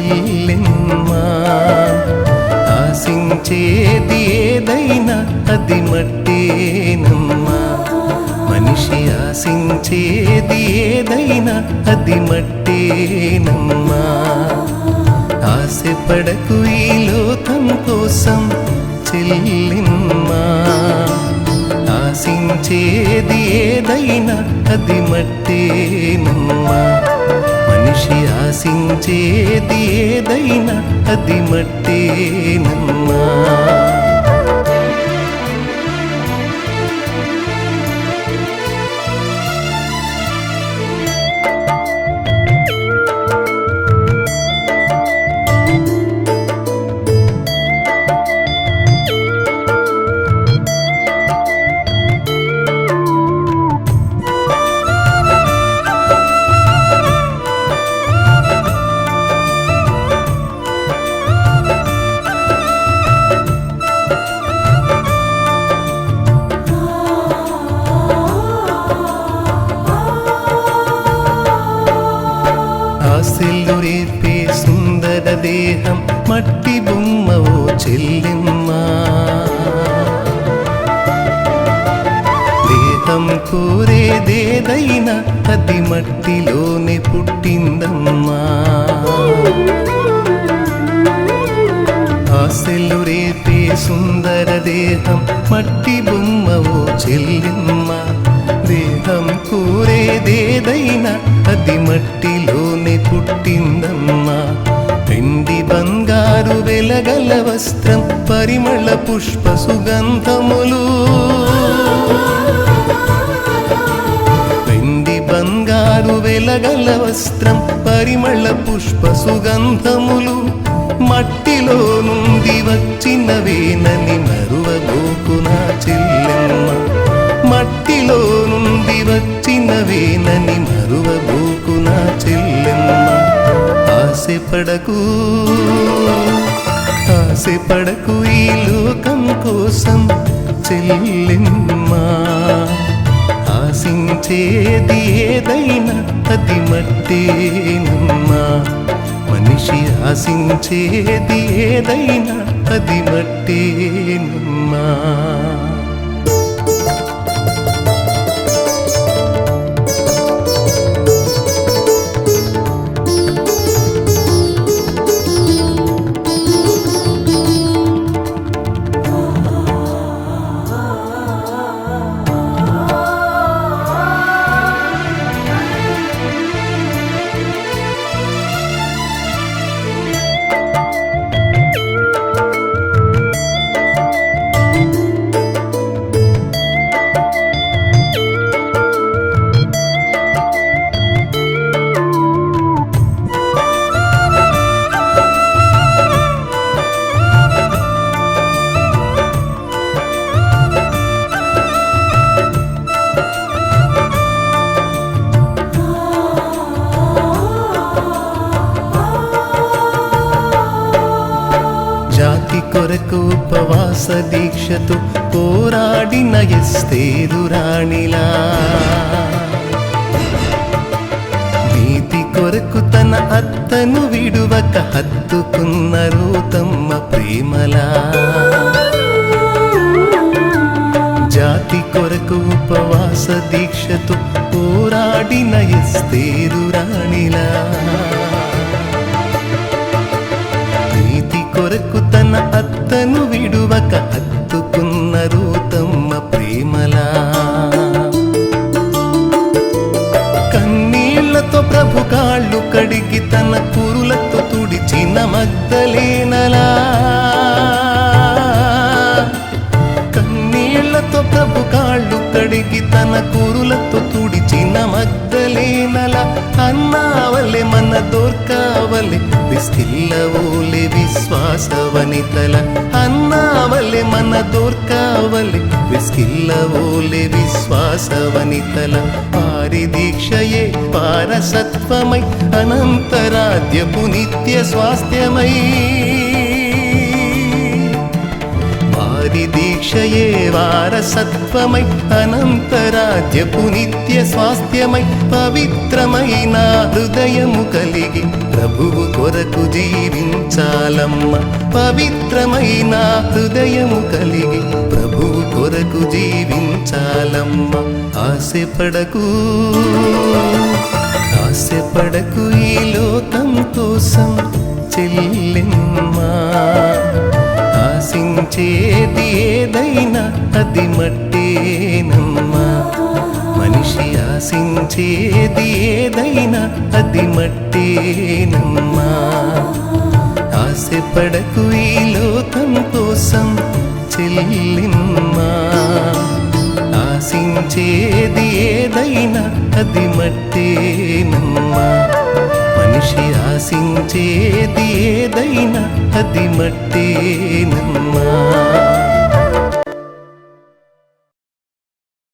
చెల్లెమ్మా. ఆశించేది ఏదైనా అది మట్టేనమ్మా. మనిషి ఆశించేది ఏదైనా అది మట్టేనమ్మా. ఆశపడకు ఈ లోకం కోసం చెల్లెమ్మా. ఆశించేది ఏదైనా అది మట్టేనమ్మా. మనిషి ఆశించేది ఏదైనా అది మట్టేనమ్మా. ఆశలు రేపే సుందర దేహం మట్టి బొమ్మ ఓ చెల్లెమ్మా. దేహం కోరేదేదైనా అది మట్టిలోనే పుట్టిందమ్మా. ఆశలు రేపే సుందర దేహం మట్టి బొమ్మ ఓ చెల్లెమ్మా. దేహం కోరేదేదైనా అది మట్టిలోనే పుట్టిందమ్మా. వెండి బంగారు వెలగల వస్త్రం పరిమళ పుష్ప సుగంధములు. వెండి బంగారు వెలగల వస్త్రం పరిమళ పుష్ప సుగంధములు మట్టిలో నుండి వచ్చినవేనని మరువబోకు నా చెల్లెమ్మ. మట్టిలో నుండి వచ్చినవేనని మరువబోకు నా చెల్లెమ్మ. ఆశపడకు ఆశపడకు ఈ లోకం కోసం చెల్లెమ్మా. ఆశించేది ఏదైనా అది మట్టేనమ్మా. మనిషి ఆశించేది ఏదైనా అది మట్టేనమ్మా. జాతి కొరకు ఉపవాస దీక్షతో పోరాడిన ఎస్తేరు రాణిలా. నీతి కొరకు తన అత్తను విడువక హత్తుకున్న రూతమ్మ ప్రేమలా. జాతి కొరకు ఉపవాస దీక్షతో పోరాడిన ఎస్తేరు రాణిలా. నీతి కొరకు తన అత్తను విడువక హత్తుకున్న రూతమ్మ ప్రేమలా. కన్నీళ్లతో ప్రభు కాళ్ళు కడిగి తన కురులతో తుడిచిన మగ్దలేనలా. కన్నీళ్లతో ప్రభు కాళ్ళు కడిగి తన కురులతో తుడిచిన మగ్దలేనలా. అన్నావలె మన దోర్కావలె విస్కిల్లవోలె విశ్వాసవనితల. అన్నావలె మన దోర్కావలె విస్కిల్లవోలె విశ్వాసవనితల. వారి దీక్షయే పారసత్వమై అనంతరాజ్యపు నిత్య స్వాస్థ్యమై. వారి దీక్షయే వారసత్వమై అనంతరాజ్యపు నిత్య స్వాస్థ్యమై పవిత్రమైన హృదయము కలిగి ప్రభువు కొరకు జీవించాలమ్మ. పవిత్రమైన హృదయము కలిగి ప్రభువు కొరకు జీవించాలమ్మ. ఆశపడకు ఆశపడకు ఈ లోకం కోసం చెల్లెమ్మా. ఆశించేది ఏదైనా అది మట్టేనమ్మా. మనిషి ఆశించేది ఏదైనా అది మట్టేనమ్మా. ఆశపడకు ఈ లోకం కోసం చెల్లెమ్మా. ఆశించేది ఏదైనా అది మట్టేనమ్మా. మనిషి ఆశించేది ఏదైనా అది మట్టేనమ్మా.